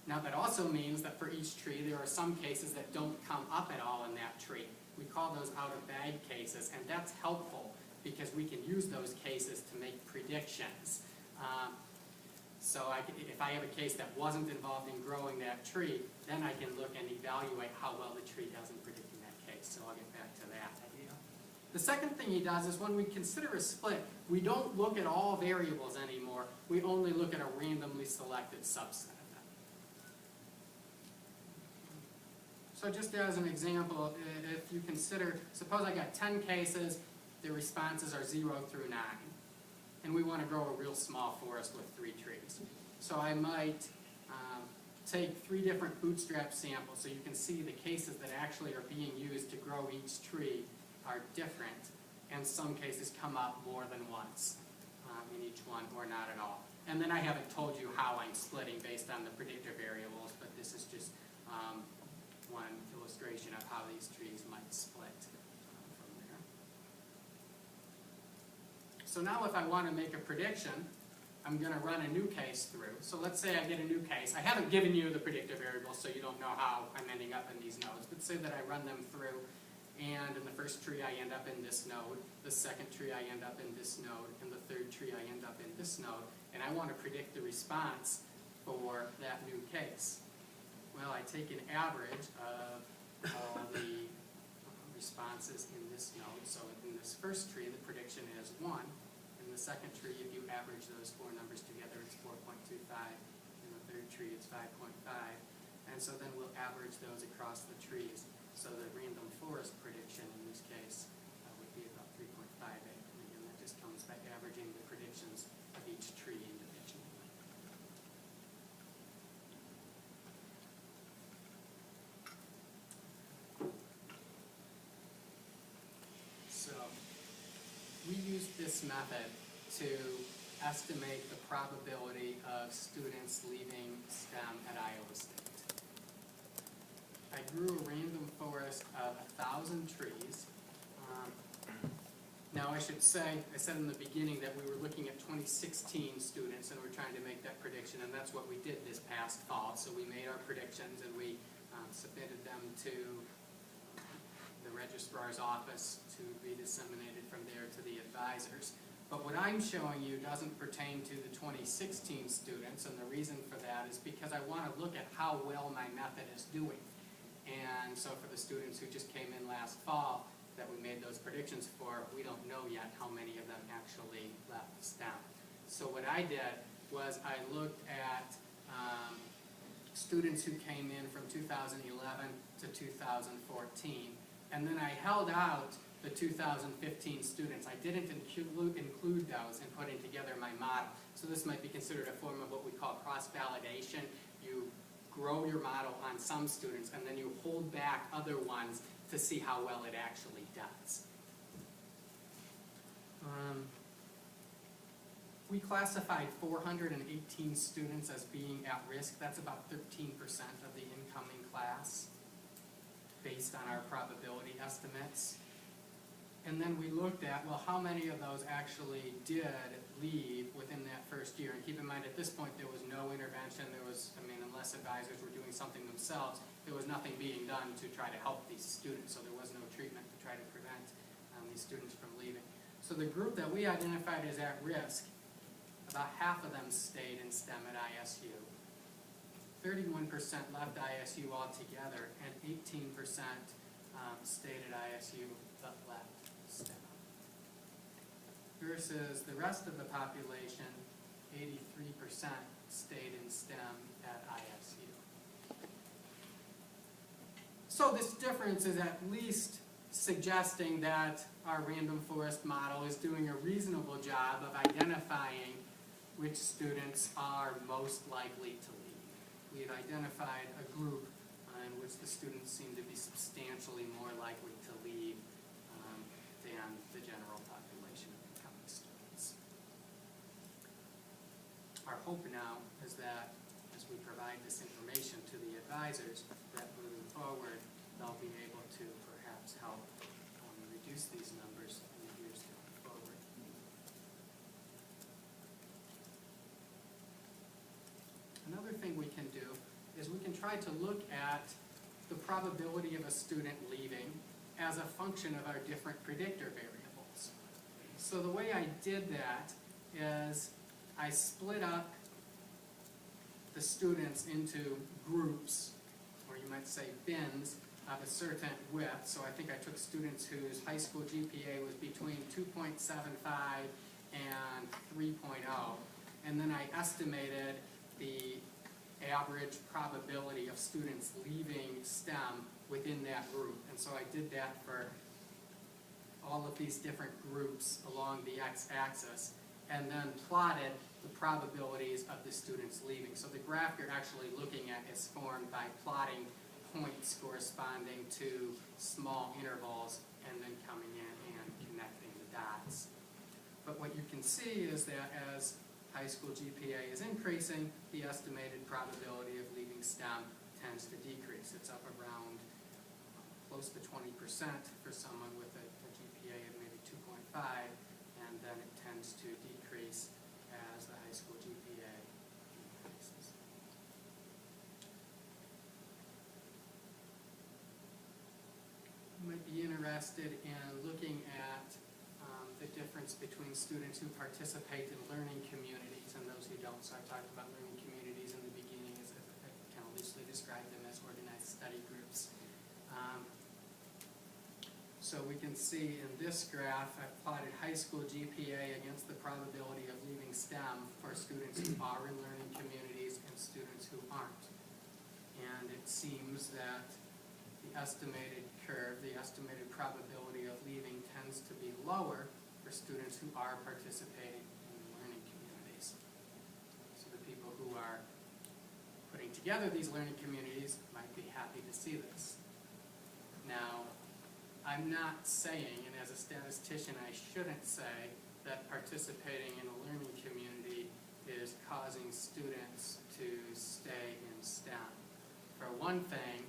Now that also means that for each tree there are some cases that don't come up at all in that tree. We call those out-of-bag cases, and that's helpful because we can use those cases to make predictions. If I have a case that wasn't involved in growing that tree, then I can look and evaluate how well the tree does in predicting that case. So I'll get back to that idea. The second thing he does is when we consider a split, we don't look at all variables anymore. We only look at a randomly selected subset of them. So just as an example, if you consider, suppose I got 10 cases, the responses are 0 through 9. And we want to grow a real small forest with 3 trees. So I might take 3 different bootstrap samples so you can see the cases that actually are being used to grow each tree are different, and some cases come up more than once in each one or not at all. And then I haven't told you how I'm splitting based on the predictor variables, but this is just one illustration of how these trees might split from there. So now if I want to make a prediction, I'm going to run a new case through. So let's say I get a new case. I haven't given you the predictor variables, so you don't know how I'm ending up in these nodes. But say that I run them through, and in the first tree I end up in this node, the second tree I end up in this node, and the third tree I end up in this node, and I want to predict the response for that new case. Well, I take an average of all the responses in this node. So in this first tree, the prediction is 1. In the second tree, if you average those 4 numbers together, it's 4.25. In the third tree, it's 5.5. And so then we'll average those across the trees. So the random forest prediction in this case would be about 3.58. And again, that just comes by averaging the predictions of each tree individually. So we use this method to estimate the probability of students leaving STEM at Iowa State. I grew a random forest of 1,000 trees. Now I should say, I said in the beginning that we were looking at 2016 students and we're trying to make that prediction, and that's what we did this past fall. So we made our predictions and we submitted them to the registrar's office to be disseminated from there to the advisors. But what I'm showing you doesn't pertain to the 2016 students, and the reason for that is because I want to look at how well my method is doing. And so for the students who just came in last fall that we made those predictions for, we don't know yet how many of them actually left STEM. So what I did was I looked at students who came in from 2011 to 2014, and then I held out the 2015 students. I didn't include those in putting together my model. So this might be considered a form of what we call cross-validation. You grow your model on some students, and then you hold back other ones to see how well it actually does. We classified 418 students as being at risk. That's about 13% of the incoming class based on our probability estimates. And then we looked at, well, how many of those actually did leave within that first year? And keep in mind, at this point, there was no intervention. There was, unless advisors were doing something themselves, there was nothing being done to try to help these students. So there was no treatment to try to prevent these students from leaving. So the group that we identified as at risk, about half of them stayed in STEM at ISU. 31% left ISU altogether, and 18% stayed at ISU but left STEM. Versus the rest of the population, 83% stayed in STEM at ISU. So this difference is at least suggesting that our random forest model is doing a reasonable job of identifying which students are most likely to leave. We've identified a group in which the students seem to be substantially more likely to leave than the general population of incoming students. Our hope now is that as we provide this information to the advisors, that moving forward, they'll be able to perhaps help reduce these numbers in the years going forward. Another thing we can do is is we can try to look at the probability of a student leaving as a function of our different predictor variables. So the way I did that is I split up the students into groups, or you might say bins, of a certain width. So I think I took students whose high school GPA was between 2.75 and 3.0, and then I estimated the average probability of students leaving STEM within that group. And so I did that for all of these different groups along the x-axis, and then plotted the probabilities of the students leaving. So the graph you're actually looking at is formed by plotting points corresponding to small intervals and then coming in and connecting the dots. But what you can see is that as high school GPA is increasing, the estimated probability of leaving STEM tends to decrease. It's up around close to 20% for someone with a GPA of maybe 2.5, and then it tends to decrease as the high school GPA increases. You might be interested in looking at the difference between students who participate in learning communities and those who don't. So I talked about learning communities in the beginning, as I kind of loosely described them as organized study groups. So we can see in this graph, I've plotted high school GPA against the probability of leaving STEM for students who are in learning communities and students who aren't. And it seems that the estimated curve, the estimated probability of leaving, tends to be lower for students who are participating in learning communities. So the people who are putting together these learning communities might be happy to see this. Now, I'm not saying, and as a statistician I shouldn't say, that participating in a learning community is causing students to stay in STEM. For one thing,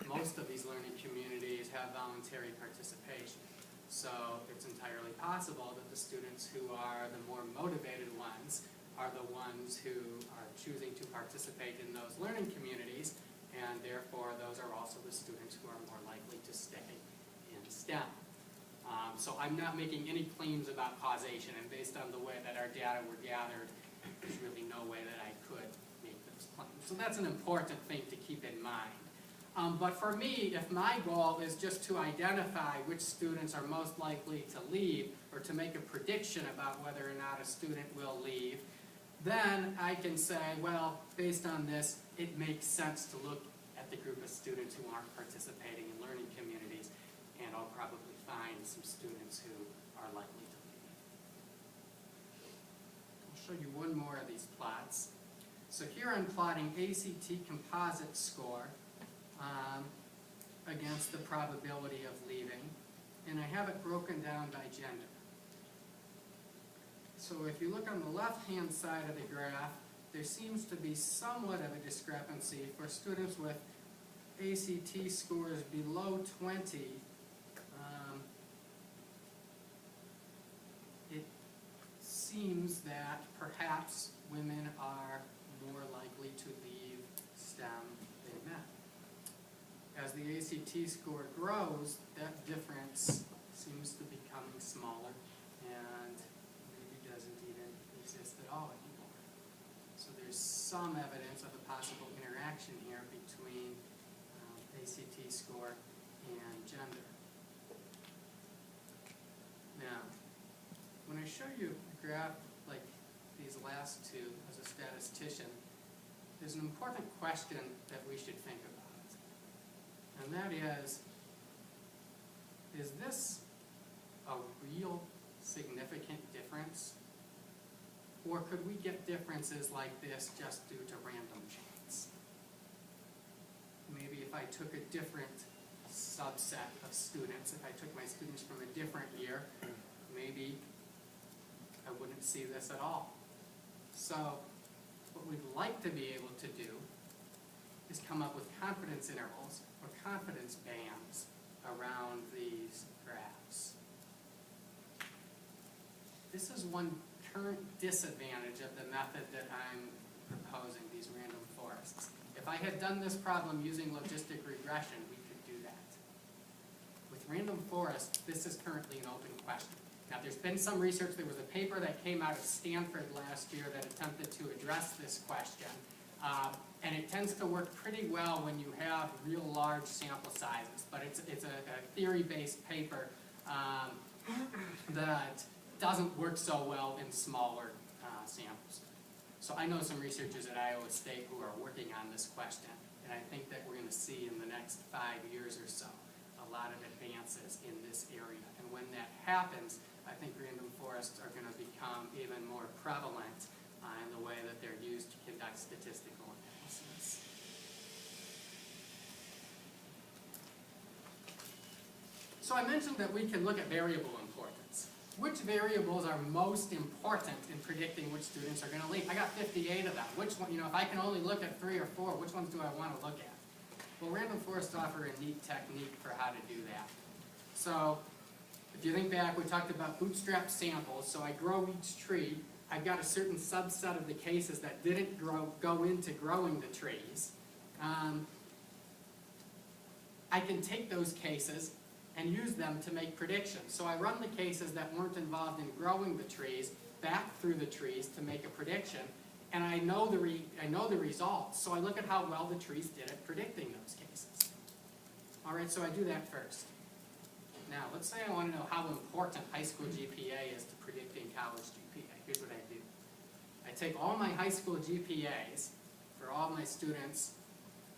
most of these learning communities have voluntary participation. So it's entirely possible that the students who are the more motivated ones are the ones who are choosing to participate in those learning communities, and therefore those are also the students who are more likely to stay in STEM. So I'm not making any claims about causation, and based on the way that our data were gathered, there's really no way that I could make those claims. So that's an important thing to keep in mind. But for me, if my goal is just to identify which students are most likely to leave, or to make a prediction about whether or not a student will leave, then I can say, well, based on this, it makes sense to look at the group of students who aren't participating in learning communities, and I'll probably find some students who are likely to leave. I'll show you one more of these plots. So here I'm plotting ACT composite score against the probability of leaving, and I have it broken down by gender. So if you look on the left-hand side of the graph, there seems to be somewhat of a discrepancy for students with ACT scores below 20. It seems that perhaps women are more likely to leave STEM than men. As the ACT score grows, that difference seems to be becoming smaller and maybe doesn't even exist at all anymore. So there's some evidence of a possible interaction here between ACT score and gender. Now, when I show you a graph like these last two as a statistician, there's an important question that we should think about. And that is this a real significant difference? Or could we get differences like this just due to random chance? Maybe if I took a different subset of students, if I took my students from a different year, maybe I wouldn't see this at all. So what we'd like to be able to do is come up with confidence intervals or confidence bands around these graphs. This is one current disadvantage of the method that I'm proposing, these random forests. If I had done this problem using logistic regression, we could do that. With random forest, this is currently an open question. Now, there's been some research. There was a paper that came out of Stanford last year that attempted to address this question. And it tends to work pretty well when you have real large sample sizes. But it's a theory-based paper that doesn't work so well in smaller samples. So I know some researchers at Iowa State who are working on this question. And I think that we're going to see in the next 5 years or so a lot of advances in this area. And when that happens, I think random forests are going to become even more prevalent in the way that they're used to conduct statistical analysis. So I mentioned that we can look at variable importance. Which variables are most important in predicting which students are going to leave? I got 58 of them. Which one, if I can only look at 3 or 4, which ones do I want to look at? Well, random forests offer a neat technique for how to do that. So if you think back, we talked about bootstrap samples. So I grow each tree. I've got a certain subset of the cases that didn't go into growing the trees. I can take those cases and use them to make predictions. So I run the cases that weren't involved in growing the trees back through the trees to make a prediction, and I know the results. So I look at how well the trees did at predicting those cases. All right, so I do that first. Now, let's say I want to know how important high school GPA is to predicting college GPA. Here's what I do. I take all my high school GPAs for all my students,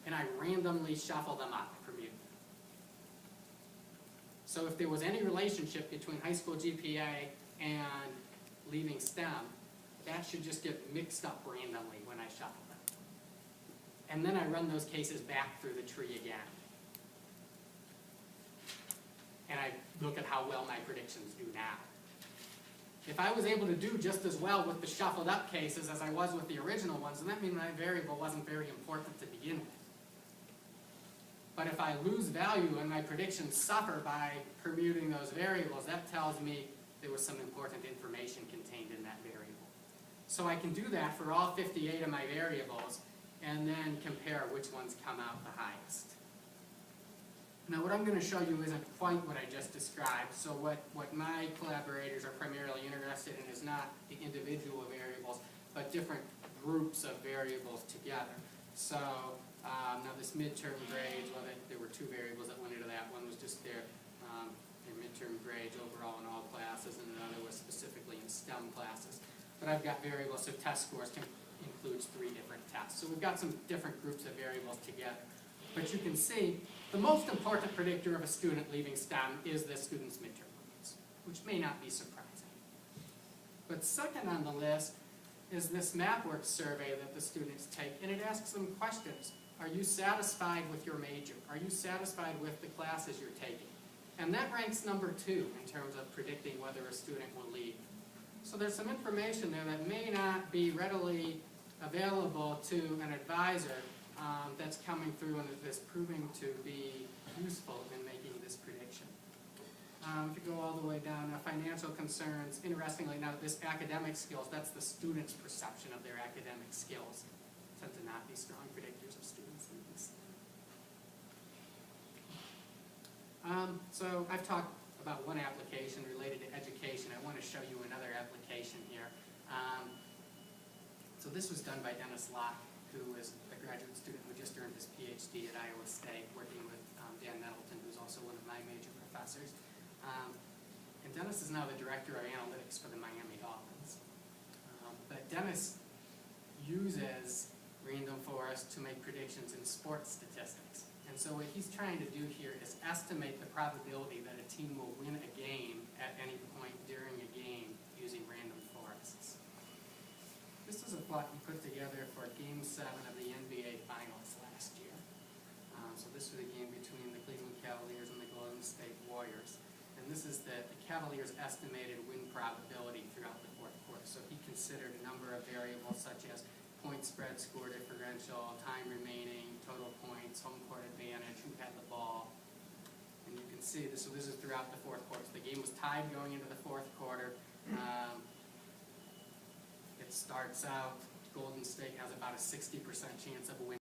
and I randomly shuffle them up from you. So if there was any relationship between high school GPA and leaving STEM, that should just get mixed up randomly when I shuffle them. And then I run those cases back through the tree again. And I look at how well my predictions do now. If I was able to do just as well with the shuffled up cases as I was with the original ones, then that means my variable wasn't very important to begin with. But if I lose value and my predictions suffer by permuting those variables, that tells me there was some important information contained in that variable. So I can do that for all 58 of my variables and then compare which ones come out the highest. Now what I'm going to show you isn't quite what I just described. So what my collaborators are primarily interested in is not the individual variables, but different groups of variables together. So now this midterm grades, well, there were 2 variables that went into that. One was just their midterm grades overall in all classes, and another was specifically in STEM classes. But I've got variables, so test scores includes 3 different tests. So we've got some different groups of variables together. But you can see the most important predictor of a student leaving STEM is the student's midterm grades, which may not be surprising. But second on the list is this MapWorks survey that the students take, and it asks them questions. Are you satisfied with your major? Are you satisfied with the classes you're taking? And that ranks number 2 in terms of predicting whether a student will leave. So there's some information there that may not be readily available to an advisor that's coming through and that's proving to be useful in making this prediction. If you go all the way down, financial concerns, interestingly, now this academic skills, that's the student's perception of their academic skills, tend to not be strong predictors of students' needs. So I've talked about one application related to education. I want to show you another application here. So this was done by Dennis Locke, who is a graduate student who just earned his PhD at Iowa State, working with Dan Nettleton, who's also one of my major professors. And Dennis is now the director of analytics for the Miami Dolphins. But Dennis uses random forest to make predictions in sports statistics. And so what he's trying to do here is estimate the probability that a team will win a game at any point during a game using random forests. This is a plot he put together for Game 7 of the NBA Finals last year. So this was a game between the Cleveland Cavaliers and the Golden State Warriors. And this is the Cavaliers' estimated win probability throughout the 4th quarter. So he considered a number of variables such as point spread, score differential, time remaining, total points, home court advantage, who had the ball. And you can see this, so this is throughout the 4th quarter. So the game was tied going into the 4th quarter. It starts out, Golden State has about a 60% chance of winning.